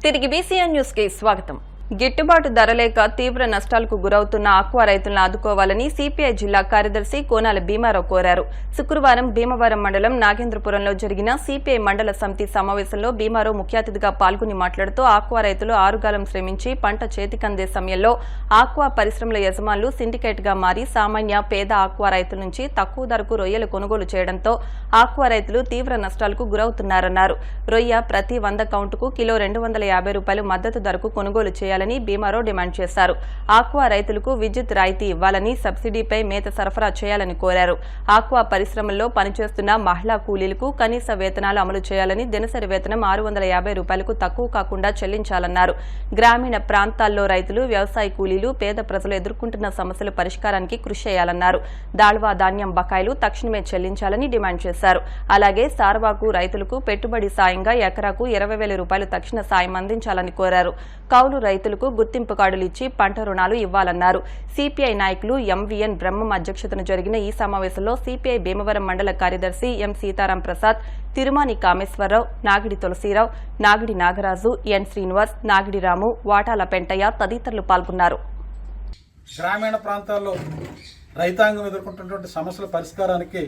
తిరిగి BCN news కి స్వాగతం. గిట్టుబాటు ధర లేక తీవ్ర నష్టాలకు గురవుతున్న ఆక్వా రైతులను ఆదుకోవాలని సిపిఐ జిల్లా కార్యదర్శి కోనాల భీమారావు కోరారు. శుక్రవారం భీమవరం మండలం నాగేంద్రపురంలో జరిగిన సిపిఐ మండల సమితి సమావేశంలో భీమారావు ముఖ్య అతిథిగా పాల్గొని మాట్లాడుతూ ఆక్వా రైతులు ఆరుగాలం శ్రమించి పంట చేతికందే సమయంలో ఆక్వా పరిశ్రమల యజమానులు సిండికేట్ గా మారి సామాన్య పేద ఆక్వా రైతుల నుంచి తక్కువ ధరకు రొయ్యలు కొనుగోలు చేయడంతో ఆక్వా రైతులు తీవ్ర నష్టాలకు గురవుతున్నారన్నారు. రొయ్య ప్రతి 100 కౌంటుకు కిలో 250 రూపాయలు మద్దతు ధరకు కొనుగోలు చేయాలని భీమారావు డిమాండ్ చేశారు. ఆక్వా రైతులకు విద్యుత్ రాయితీ ఇవ్వాలని, సబ్సిడీపై మేత సరఫరా చేయాలని కోరారు. ఆక్వా పరిశ్రమల్లో పనిచేస్తున్న మహిళా కూలీలకు కనీస వేతనాలు అమలు చేయాలని, దినసరి వేతనం 650 రూపాయలకు తక్కువ కాకుండా చెల్లించాలన్నారు. గ్రామీణ ప్రాంతాల్లో రైతులు, వ్యవసాయ కూలీలు, పేద ప్రజలు ఎదుర్కొంటున్న సమస్యల పరిష్కారానికి కృషి చేయాలన్నారు. దాళ్వా ధాన్యం బకాయిలు తక్షణమే చెల్లించాలని డిమాండ్ చేశారు. అలాగే సార్వాకు రైతులకు పెట్టుబడి సాయంగా ఎకరాకు 20,000 రూపాయలు తక్షణ సాయం అందించాలని కోరారు. కౌలు రైతులకు గుర్తింపు కార్డులు ఇచ్చి పంట రుణాలు ఇవ్వాలన్నారు. సిపిఐ నాయకులు ఎంవీఎన్ బ్రహ్మం అధ్యక్షతన జరిగిన ఈ సమావేశంలో సిపిఐ భీమవరం మండల కార్యదర్శి ఎం సీతారాం ప్రసాద్, తిరుమాని కామేశ్వరరావు, నాగిడి తులసీరావు, నాగిడి నాగరాజు, ఎన్ శ్రీనివాస్, నాగిడి రాము, వాటాల పెంటయ్య తదితరులు పాల్గొన్నారు. గ్రామీణ ప్రాంతాల్లో రైతాంగం ఎదుర్కొంటున్నటువంటి సమస్యల పరిష్కారానికి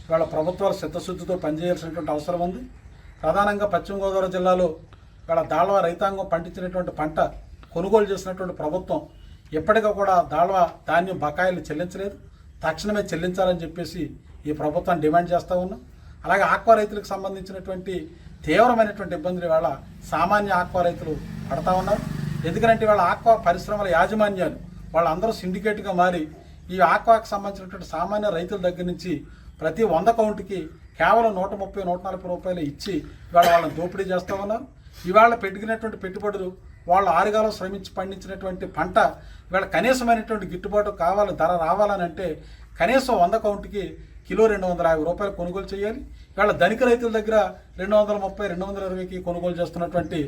ఇవాళ ప్రభుత్వాలు చిత్తశుద్ధితో పనిచేయాల్సినటువంటి అవసరం ఉంది. ప్రధానంగా పశ్చిమ గోదావరి జిల్లాలో ఇవాళ దాళ్వా రైతాంగం పండించినటువంటి పంట కొనుగోలు చేసినటువంటి ప్రభుత్వం ఎప్పటికీ కూడా దాళ్వా ధాన్యం బకాయిలు చెల్లించలేదు. తక్షణమే చెల్లించాలని చెప్పేసి ఈ ప్రభుత్వాన్ని డిమాండ్ చేస్తూ ఉన్నాం. అలాగే ఆక్వా రైతులకు సంబంధించినటువంటి తీవ్రమైనటువంటి ఇబ్బందులు ఇవాళ సామాన్య ఆక్వా రైతులు పడతా ఉన్నారు. ఎందుకంటే ఇవాళ ఆక్వా పరిశ్రమల యాజమాన్యాలు వాళ్ళందరూ సిండికేట్గా మారి ఈ ఆక్వాకి సంబంధించినటువంటి సామాన్య రైతుల దగ్గర నుంచి ప్రతి 100 కౌంటుకి కేవలం 130-140 రూపాయలు ఇచ్చి ఇవాళ వాళ్ళని దోపిడీ చేస్తూ ఉన్నారు. ఇవాళ పెట్టుకున్నటువంటి పెట్టుబడులు, వాళ్ళు ఆరుగాలం శ్రమించి పండించినటువంటి పంట ఇవాళ కనీసమైనటువంటి గిట్టుబాటు కావాలి, ధర రావాలని అంటే కనీసం 100 కౌంటుకి కిలో 250 రూపాయలు కొనుగోలు చేయాలి. ఇవాళ ధనిక రైతుల దగ్గర 230-220కి కొనుగోలు చేస్తున్నటువంటి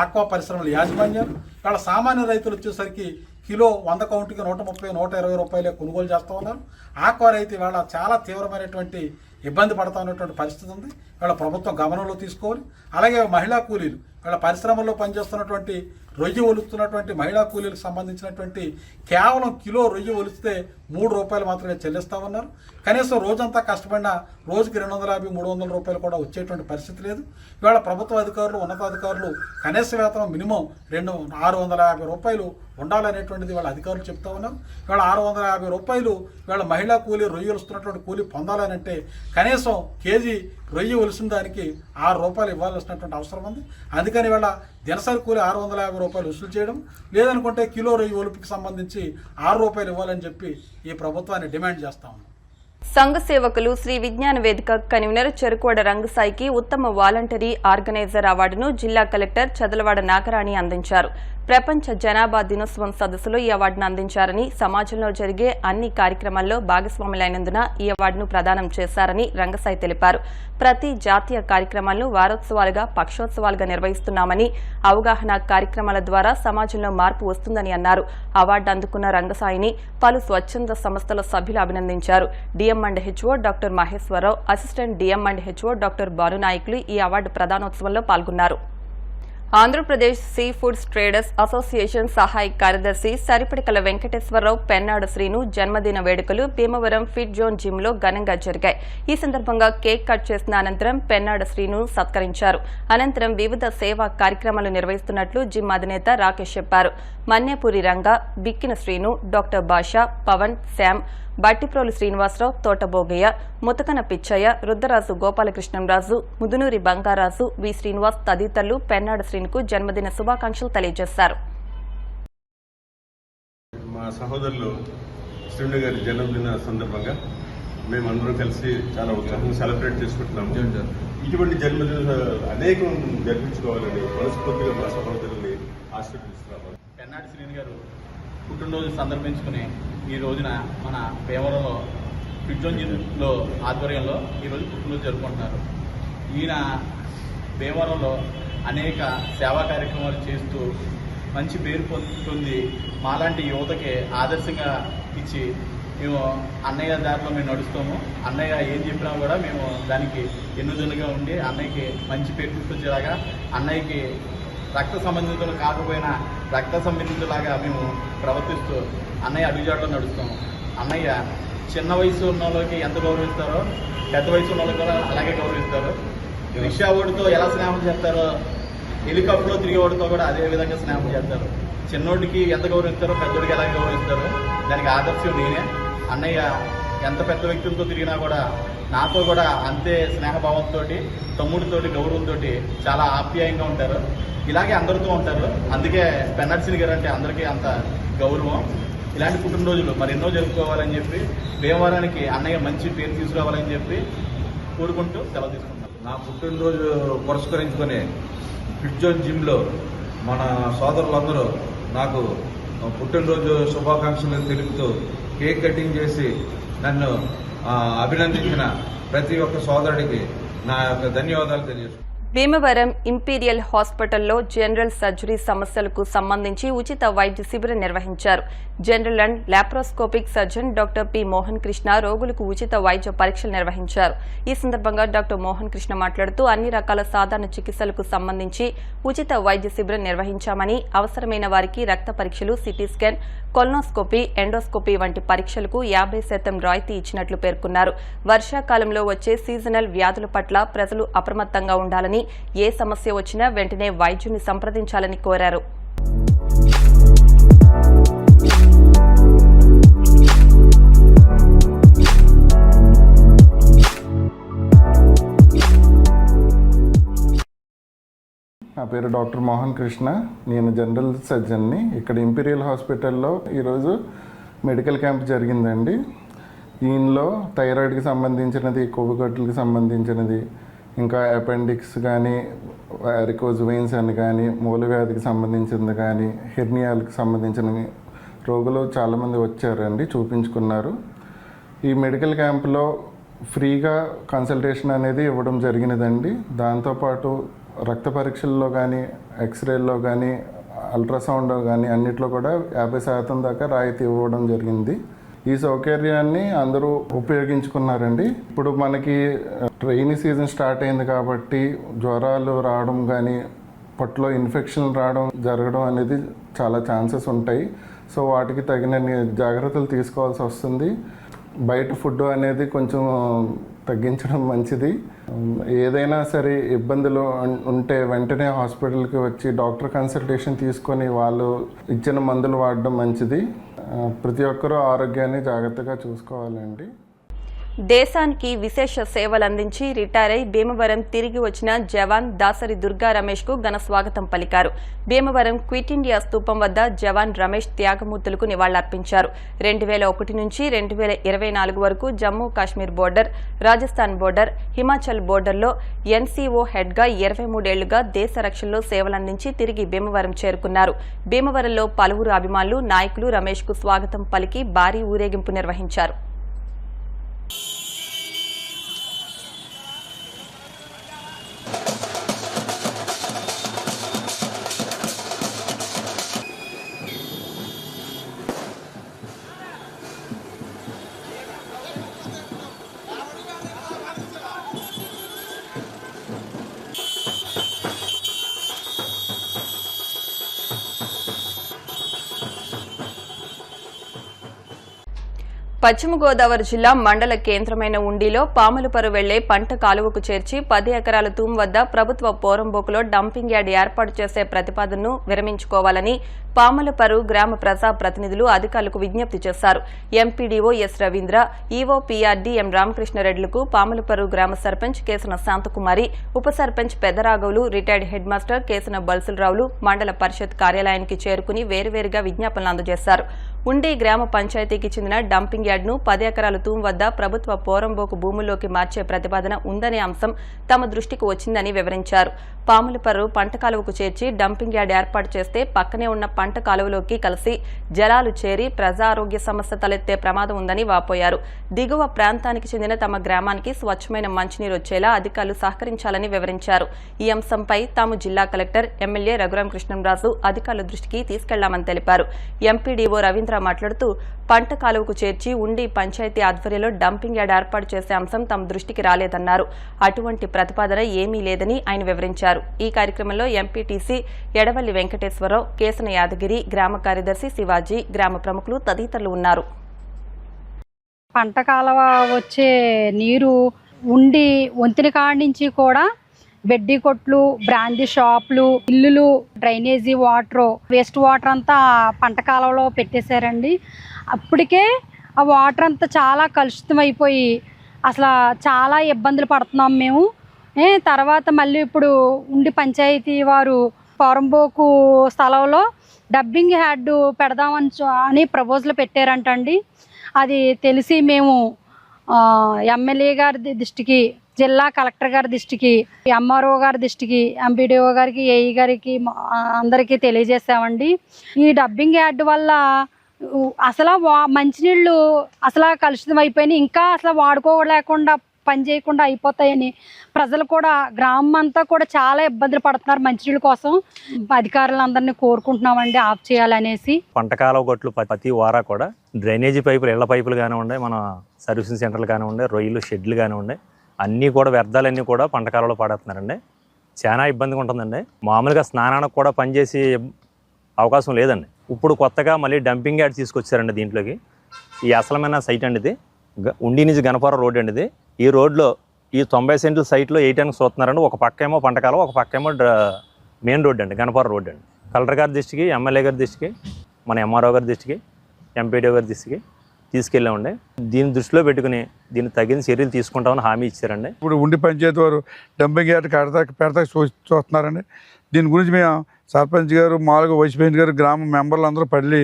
ఆక్వా పరిశ్రమల యాజమాన్యాలు ఇవాళ సామాన్య రైతులు వచ్చేసరికి కిలో 100 కౌంటుకి 130-120 రూపాయలే కొనుగోలు చేస్తూ ఉన్నారు. ఆక్వా రైతు ఇవాళ చాలా తీవ్రమైనటువంటి ఇబ్బంది పడతా ఉన్నటువంటి పరిస్థితి ఉంది. ఇవాళ ప్రభుత్వం గమనంలో తీసుకోవాలి. అలాగే మహిళా కూలీలు ఇవాళ పరిశ్రమల్లో పనిచేస్తున్నటువంటి రొయ్యి ఒలుస్తున్నటువంటి మహిళా కూలీలకు సంబంధించినటువంటి కేవలం కిలో రొయ్యి ఒలిస్తే 3 రూపాయలు మాత్రమే చెల్లిస్తూ ఉన్నారు. కనీసం రోజంతా కష్టపడినా రోజుకి 250-300 రూపాయలు కూడా వచ్చేటువంటి పరిస్థితి లేదు. ఇవాళ ప్రభుత్వ అధికారులు, ఉన్నతాధికారులు కనీస వేతనం మినిమం 650 రూపాయలు ఉండాలనేటువంటిది వాళ్ళ అధికారులు చెప్తా ఉన్నారు. ఇవాళ 650 రూపాయలు ఇవాళ మహిళా కూలీ రొయ్యి ఒలుస్తున్నటువంటి కూలీ పొందాలనంటే కనీసం కేజీ రొయ్యి ఒలిసిన దానికి 6 రూపాయలు ఇవ్వాల్సినటువంటి అవసరం ఉంది. అందుకని ఇవాళ దినసరి కూలి 650 రూపాయలు వసూలు చేయడం, లేదనుకుంటే కిలో రొయ్యి ఒలుపుకి సంబంధించి 6 రూపాయలు ఇవ్వాలని చెప్పి ఈ ప్రభుత్వాన్ని డిమాండ్ చేస్తా ఉన్నాం. సంఘ సేవకులు శ్రీ విజ్ఞాన వేదిక కన్వీనర్ చెరుకువాడ రంగసాయికి ఉత్తమ వాలంటరీ ఆర్గనైజర్ అవార్డును జిల్లా కలెక్టర్ చదలవాడ నాగరాణి అందించారు. ప్రపంచ జనాభా దినోత్సవం సదస్సులో ఈ అవార్డును అందించారని, సమాజంలో జరిగే అన్ని కార్యక్రమాల్లో భాగస్వాములైనందున ఈ అవార్డును ప్రదానం చేశారని రంగసాయి తెలిపారు. ప్రతి జాతీయ కార్యక్రమాలను వారోత్సవాలుగా, పక్షోత్సవాలుగా నిర్వహిస్తున్నామని, అవగాహన కార్యక్రమాల ద్వారా సమాజంలో మార్పు వస్తుందని అన్నారు. అవార్డు అందుకున్న రంగసాయిని పలు స్వచ్ఛంద సంస్థల సభ్యులు అభినందించారు. DM and HO doctor Maheswara Rao, assistant DM and HO doctor Bhanunayakulu ఈ అవార్డు ప్రదానోత్సవంలో పాల్గొన్నారు. Andhra Pradesh sea foods traders association సహాయ కార్యదర్శి సరిపడికల వెంకటేశ్వరరావు పెన్నాడు శ్రీను జన్మదిన వేడుకలు భీమవరం ఫిట్ జోన్ జిమ్ లో ఘనంగా జరిగాయి. ఈ సందర్భంగా కేక్ కట్ చేసిన అనంతరం పెన్నాడు శ్రీను సత్కరించారు. అనంతరం వివిధ సేవా కార్యక్రమాలు నిర్వహిస్తున్నట్లు జిమ్ అధినేత రాకేష్ చెప్పారు. మన్నేపూరి రంగ, బిక్కిన శ్రీను, డాక్టర్ బాషా, పవన్, శ్యామ్, బట్టిప్రోలు శ్రీనివాసరావు, తోటబోగయ్య, ముతకన పిచ్చయ్య, రుద్రరాజు గోపాలకృష్ణంరాజు, ముదునూరి బంగారాజు, వి శ్రీనివాస్ తదితరులు పెన్నాడు శ్రీనుకు జన్మదిన శుభాకాంక్షలు తెలియజేశారు. మా సహోదరులు శ్రీను గారి జన్మదిన సందర్భంగా మేమందరం కలిసి చాలా ఉత్సాహంగా సెలబ్రేట్ చేసుకుంటున్నాము. ఇటువంటి జన్మదిన అనేకం జరిపించుకోవాలని మనస్ఫూర్తిగా మా సహోదరుల్ని ఆశీర్వదిస్తున్నాము. పెన్నాడు శ్రీను గారు పుట్టినరోజు సందర్భించుకుని ఈ రోజున మన భీమవరంలో ఫిట్జోన్లో ఆధ్వర్యంలో ఈరోజు పుట్టినరోజు జరుపుకుంటున్నారు. ఈయన భీమవరంలో అనేక సేవా కార్యక్రమాలు చేస్తూ మంచి పేరు పొంది మాలాంటి యువతకి ఆదర్శంగా ఇచ్చి మేము అన్నయ్య దారిలో మేము నడుస్తాము. అన్నయ్య ఏం చెప్పినా కూడా మేము దానికి ఎన్నుదన్నుగా ఉండి అన్నయ్యకి మంచి పేరు తీసుకొచ్చేలాగా అన్నయ్యకి రక్త సంబంధితులు కాకపోయినా రక్త సంబంధితులాగా మేము ప్రవర్తిస్తూ అన్నయ్య అడుగుజాడలో నడుస్తాం. అన్నయ్య చిన్న వయసు ఉన్న వాళ్ళకి ఎంత గౌరవిస్తారో పెద్ద వయసు ఉన్న వాళ్ళకి కూడా అలాగే గౌరవిస్తారు. రిక్షా ఓడితో ఎలా స్నేహం చేస్తారో హెలికాప్టర్లో తిరిగే వాడితో కూడా అదే విధంగా స్నేహం చేస్తారు. చిన్నోడికి ఎంత గౌరవిస్తారో పెద్దోడికి ఎలా గౌరవిస్తారో దానికి ఆదర్శం నేనే. అన్నయ్య ఎంత పెద్ద వ్యక్తులతో తిరిగినా కూడా నాతో కూడా అంతే స్నేహభావంతో, తమ్ముడితోటి, గౌరవంతో చాలా ఆప్యాయంగా ఉంటారు. ఇలాగే అందరితో ఉంటారు. అందుకే పెన్నర్సిని గారు అంటే అందరికీ అంత గౌరవం. ఇలాంటి పుట్టినరోజులు మరెన్నో జరుపుకోవాలని చెప్పి భీమవరానికి అన్నయ్య మంచి పేరు తీసుకురావాలని చెప్పి కోరుకుంటూ సెలవు తీసుకుంటాం. నా పుట్టినరోజు పురస్కరించుకొని ఫిట్ జోన్ జిమ్లో మన సోదరులందరూ నాకు పుట్టినరోజు శుభాకాంక్షలు తెలుపుతూ కేక్ కటింగ్ చేసి నన్ను అభినందించిన ప్రతి ఒక్క సోదరుడికి నా యొక్క ధన్యవాదాలు తెలియజేస్తున్నాను. భీమవరం ఇంపీరియల్ హాస్పిటల్లో జనరల్ సర్జరీ సమస్యలకు సంబంధించి ఉచిత వైద్య శిబిరం నిర్వహించారు. General and laparoscopic surgeon doctor P Mohan Krishna రోగులకు ఉచిత వైద్య పరీక్షలు నిర్వహించారు. ఈ సందర్భంగా డాక్టర్ మోహన్ కృష్ణ మాట్లాడుతూ అన్ని రకాల సాధారణ చికిత్సలకు సంబంధించి ఉచిత వైద్య శిబిరం నిర్వహించామని, అవసరమైన వారికి రక్త పరీక్షలు, సిటీ స్కాన్, కొల్నోస్కోపీ, ఎండోస్కోపీ వంటి పరీక్షలకు 50% రాయితీ ఇచ్చినట్లు పేర్కొన్నారు. వర్షాకాలంలో వచ్చే సీజనల్ వ్యాధుల పట్ల ప్రజలు అప్రమత్తంగా ఉండాలని, ఏ సమస్య వచ్చినా వెంటనే వైద్యుని సంప్రదించాలని కోరారు. నా పేరు డాక్టర్ మోహన్ కృష్ణ. నేను జనరల్ సర్జన్ని. ఇక్కడ ఇంపీరియల్ హాస్పిటల్లో ఈరోజు మెడికల్ క్యాంప్ జరిగిందండి. దీనిలో థైరాయిడ్కి సంబంధించినది, కొవ్వుగట్టులకు సంబంధించినది, ఇంకా అపెండిక్స్ కానీ, వారికోజ్ వెయిన్స్ అని కానీ, మూలవ్యాధికి సంబంధించింది కానీ, హెర్నియాలకు సంబంధించిన రోగులు చాలామంది వచ్చారండి, చూపించుకున్నారు. ఈ మెడికల్ క్యాంప్లో ఫ్రీగా కన్సల్టేషన్ అనేది ఇవ్వడం జరిగినదండి. దాంతోపాటు రక్త పరీక్షల్లో కానీ, ఎక్స్రేల్లో కానీ, అల్ట్రాసౌండ్ కానీ అన్నిట్లో కూడా 50% దాకా రాయితీ ఇవ్వడం జరిగింది. ఈ సౌకర్యాన్ని అందరూ ఉపయోగించుకున్నారండి. ఇప్పుడు మనకి రైనీ సీజన్ స్టార్ట్ అయింది కాబట్టి జ్వరాలు రావడం కానీ, పొట్టలో ఇన్ఫెక్షన్ రావడం జరగడం అనేది చాలా ఛాన్సెస్ ఉంటాయి. సో వాటికి తగిన జాగ్రత్తలు తీసుకోవాల్సి వస్తుంది. బయట ఫుడ్ అనేది కొంచెం తగ్గించడం మంచిది. ఏదైనా సరే ఇబ్బందులు ఉంటే వెంటనే హాస్పిటల్కి వచ్చి డాక్టర్ కన్సల్టేషన్ తీసుకొని వాళ్ళు ఇచ్చిన మందులు వాడడం మంచిది. ప్రతి ఒక్కరూ ఆరోగ్యాన్ని జాగ్రత్తగా చూసుకోవాలండి. దేశానికి విశేష సేవలందించి రిటైర్ అయి భీమవరం తిరిగి వచ్చిన జవాన్ దాసరి దుర్గా రమేష్ కు ఘన స్వాగతం పలికారు. భీమవరం క్విట్ ఇండియా స్తూపం వద్ద జవాన్ రమేష్ త్యాగమూర్తులకు నివాళులర్పించారు. 2001 నుంచి 2024 వరకు జమ్మూ కాశ్మీర్ బోర్డర్, రాజస్థాన్ బోర్డర్, హిమాచల్ బోర్డర్లో ఎన్సీఓ హెడ్గా 23 ఏళ్లుగా దేశ రక్షణలో సేవలందించి తిరిగి భీమవరం చేరుకున్నారు. భీమవరంలో పలువురు అభిమానులు, నాయకులు రమేష్ కు స్వాగతం పలికి భారీ ఊరేగింపు నిర్వహించారు. పశ్చిమ గోదావరి జిల్లా మండల కేంద్రమైన ఉండిలో పాములపరు వెళ్లే పంట కాలువకు చేర్చి 10 ఎకరాల తూము వద్ద ప్రభుత్వ పోరంబోకులో డంపింగ్ యార్డ్ ఏర్పాటు చేసే ప్రతిపాదనను విరమించుకోవాలని పాములపరు గ్రామ ప్రజా ప్రతినిధులు అధికారులకు విజ్ఞప్తి చేశారు. MPDO S Ravindra, EO PRD M రామకృష్ణారెడ్డిలకు పాములపరు గ్రామ సర్పంచ్ కేసన శాంతకుమారి, ఉప sarpanch Peddaraghavulu, retired head master Kesana బల్సులరావులు మండల పరిషత్ కార్యాలయానికి చేరుకుని వేరువేరుగా విజ్ఞాపనలు అందజేశారు. ఉండి గ్రామ పంచాయతీకి చెందిన డంపింగ్ యార్డ్ను 10 ఎకరాల తూము వద్ద ప్రభుత్వ పోరంబోకు భూముల్లోకి మార్చే ప్రతిపాదన ఉందనే అంశం తమ దృష్టికి వచ్చిందని వివరించారు. పాములపర్రు పంట కాలువకు చేర్చి డంపింగ్ యార్డ్ ఏర్పాటు చేస్తే పక్కనే ఉన్న పంట కాలువలోకి కలిసి జలాలు చేరి ప్రజారోగ్య సమస్య తలెత్తే ప్రమాదం ఉందని వాపోయారు. దిగువ ప్రాంతానికి చెందిన తమ గ్రామానికి స్వచ్ఛమైన మంచినీరు వచ్చేలా అధికారులు సహకరించాలని వివరించారు. ఈ అంశంపై తాము జిల్లా కలెక్టర్, ఎమ్మెల్యే రఘురామ కృష్ణంరాజు అధికారుల దృష్టికి తీసుకెళ్లామని తెలిపారు. ఎంపీడీఓ రవీంద్ర భీమరావు మాట్లాడుతూ పంట కాలువకు చేర్చి ఉండి పంచాయతీ ఆధ్వర్యంలో డంపింగ్ యార్డ్ ఏర్పాటు చేసే అంశం తమ దృష్టికి రాలేదన్నారు. అటువంటి ప్రతిపాదన ఏమీ లేదని ఆయన వివరించారు. ఈ కార్యక్రమంలో ఎంపీటీసీ ఎడవల్లి వెంకటేశ్వరరావు, కేసన యాదగిరి, గ్రామ కార్యదర్శి శివాజీ, గ్రామ ప్రముఖులు తదితరులు ఉన్నారు. పంట కాలువ వచ్చే నీరు ఉండి వంతెన కాడి నుంచి కూడా బెడ్డీ కొట్లు, బ్రాందీ షాపులు, ఇల్లులు, డ్రైనేజీ వాటర్, వేస్ట్ వాటర్ అంతా పంట కాలువలో పెట్టేశారండి. అప్పటికే ఆ వాటర్ అంతా చాలా కలుషితం అయిపోయి అసలు చాలా ఇబ్బందులు పడుతున్నాం మేము. తర్వాత మళ్ళీ ఇప్పుడు ఉండి పంచాయతీ వారు పోరంబోకు స్థలంలో డబ్బింగ్ యార్డ్ పెడదామని ప్రపోజల్ పెట్టారంటండి. అది తెలిసి మేము ఎమ్మెల్యే గారి దృష్టికి, జిల్లా కలెక్టర్ గారి దృష్టికి, ఎంఆర్ఓ గారి దృష్టికి, ఎంపీడీఓ గారికి, ఏఈ గారికి అందరికీ తెలియజేసామండి. ఈ డబ్బింగ్ యార్డ్ వల్ల అసలు మంచినీళ్ళు అసలు కలుషితం అయిపోయినాయి. ఇంకా అసలు వాడుకోలేకుండా పని చేయకుండా అయిపోతాయని ప్రజలు కూడా, గ్రామం అంతా కూడా చాలా ఇబ్బందులు పడుతున్నారు మంచినీళ్ళ కోసం. అధికారులందరినీ కోరుకుంటున్నామండి ఆఫ్ చేయాలనేసి. పంట కాలువ గొట్లు ప్రతి వారా కూడా డ్రైనేజీ పైపులు, ఇళ్ల పైపులు కానివ్వండి, మన సర్వీసింగ్ సెంటర్లు కానివ్వండి, రొయ్యలు షెడ్లు కానివ్వండి, అన్నీ కూడా వ్యర్థాలన్నీ కూడా పంట కాలువలో పడేస్తున్నారండి. చాలా ఇబ్బందిగా ఉంటుందండి. మామూలుగా స్నానానికి కూడా పనిచేసే అవకాశం లేదండి. ఇప్పుడు కొత్తగా మళ్ళీ డంపింగ్ యార్డ్ తీసుకొచ్చారండి దీంట్లోకి. ఈ అసలమైన సైట్ అండి ఇది. ఉండి నుంచి గణపురం రోడ్ అండి ఇది. ఈ రోడ్లో ఈ 90 సెంట్ల సైట్లో 8 అని చూస్తున్నారండి. ఒక పక్క ఏమో పంట కాలువ, ఒక పక్క ఏమో మెయిన్ రోడ్ అండి, గణపురం రోడ్ అండి. కలెక్టర్ గారి దృష్టికి, ఎమ్మెల్యే గారి దృష్టికి, మన ఎంఆర్ఓ గారి దృష్టికి, ఎంపీడీఓ గారి దృష్టికి తీసుకెళ్ళామండి. దీన్ని దృష్టిలో పెట్టుకుని దీన్ని తగిన చర్యలు తీసుకుంటామని హామీ ఇచ్చారండి. ఇప్పుడు ఉండి పంచాయతీ వారు డంపింగ్ యార్డ్ పెడతా చూస్తున్నారండి. దీని గురించి మేము సర్పంచ్ గారు, మామూలుగా వైస్ ప్రెసిడెంట్ గారు, గ్రామ మెంబర్లు అందరూ పడి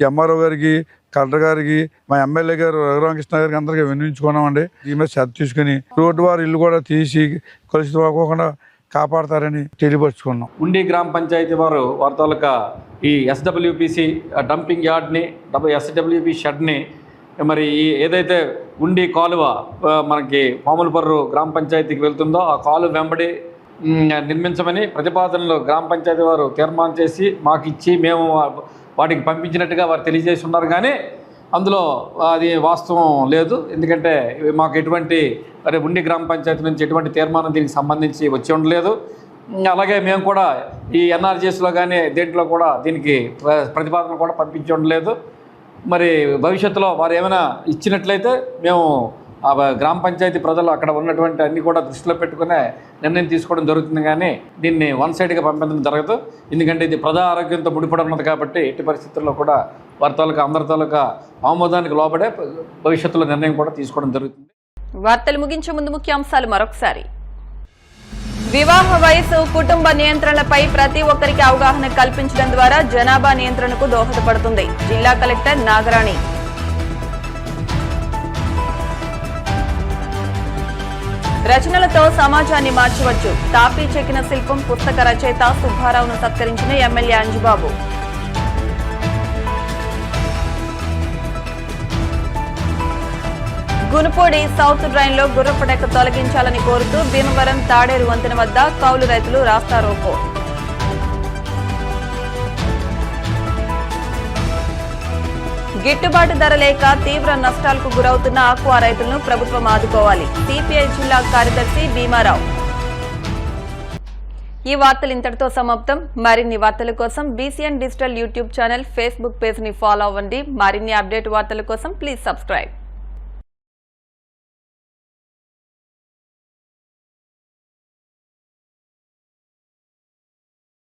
ఎంఆర్ఓ గారికి, కలెక్టర్ గారికి, మా ఎమ్మెల్యే గారు రఘురామకృష్ణ గారికి అందరికీ వినియోగించుకున్నామండి. ఈ మీద శ్రద్ధ తీసుకుని రోడ్డు వారు ఇల్లు కూడా తీసి కలుషితం అవ్వకుండా కాపాడతారని తెలియపరుచుకున్నాం. ఉండి గ్రామ పంచాయతీ వారు వారి తాలూకా ఈ ఎస్డబ్ల్యూపిసి డంపింగ్ యార్డ్ని, ఎస్డబ్ల్యూపి షెడ్ని, మరి ఏదైతే ఉండి కాలువ మనకి పాములపర్రు గ్రామ పంచాయతీకి వెళ్తుందో ఆ కాలువ వెంబడి నిర్మించమని ప్రతిపాదనలు గ్రామ పంచాయతీ వారు తీర్మానం చేసి మాకు ఇచ్చి మేము వాటికి పంపించినట్టుగా వారు తెలియజేసి ఉన్నారు. కానీ అందులో అది వాస్తవం లేదు. ఎందుకంటే మాకు ఎటువంటి ఉండి గ్రామ పంచాయతీ నుంచి ఎటువంటి తీర్మానం దీనికి సంబంధించి వచ్చి ఉండలేదు. అలాగే మేము కూడా ఈ ఎన్ఆర్జీఎస్లో కానీ దేంట్లో కూడా దీనికి ప్రతిపాదన కూడా పంపించి ఉండలేదు. మరి భవిష్యత్తులో వారు ఏమైనా ఇచ్చినట్లయితే మేము ఆ గ్రామ పంచాయతీ ప్రజలు అక్కడ ఉన్నటువంటి అన్ని కూడా దృష్టిలో పెట్టుకునే నిర్ణయం తీసుకోవడం జరుగుతుంది. కానీ దీన్ని వన్ సైడ్గా పంపించడం జరగదు. ఎందుకంటే ఇది ప్రజా ఆరోగ్యంతో ముడిపడి ఉన్నది కాబట్టి ఎట్టి పరిస్థితుల్లో కూడా వారి తాలూకా అందరి తాలూకా ఆమోదానికి లోబడే భవిష్యత్తులో నిర్ణయం కూడా తీసుకోవడం జరుగుతుంది. వార్తలు ముగించే ముందు ముఖ్యాంశాలు మరొకసారి. వివాహ వయసు, కుటుంబ నియంత్రణలపై ప్రతి ఒక్కరికి అవగాహన కల్పించడం ద్వారా జనాభా నియంత్రణకు దోహదపడుతుంది. జిల్లా కలెక్టర్ నాగరాణి. రచనలతో సమాజాన్ని మార్చవచ్చు. తాపీ చెక్కిన శిల్పం పుస్తక రచయిత సుబ్బారావును సత్కరించిన ఎమ్మెల్యే అంజుబాబు. గునుపూడి సౌత్ డ్రైన్లో గుర్రపడక తొలగించాలని కోరుతూ భీమవరం తాడేరు వంతెన వద్ద కౌలు రైతులు రాస్తారోకో. గిట్టుబాటు ధర లేక తీవ్ర నష్టాలకు గురవుతున్న ఆక్వా రైతులను ప్రభుత్వం ఆదుకోవాలి. సిపిఐ జిల్లా కార్యదర్శి భీమారావు. ఈ వార్తలు ఇంతటితో సమాప్తం. మరిన్ని వార్తల కోసం BCN digital YouTube channel, Facebook page ని ఫాలో అవ్వండి. మరిన్ని అప్డేట్ వార్తల కోసం ప్లీజ్ సబ్స్క్రైబ్.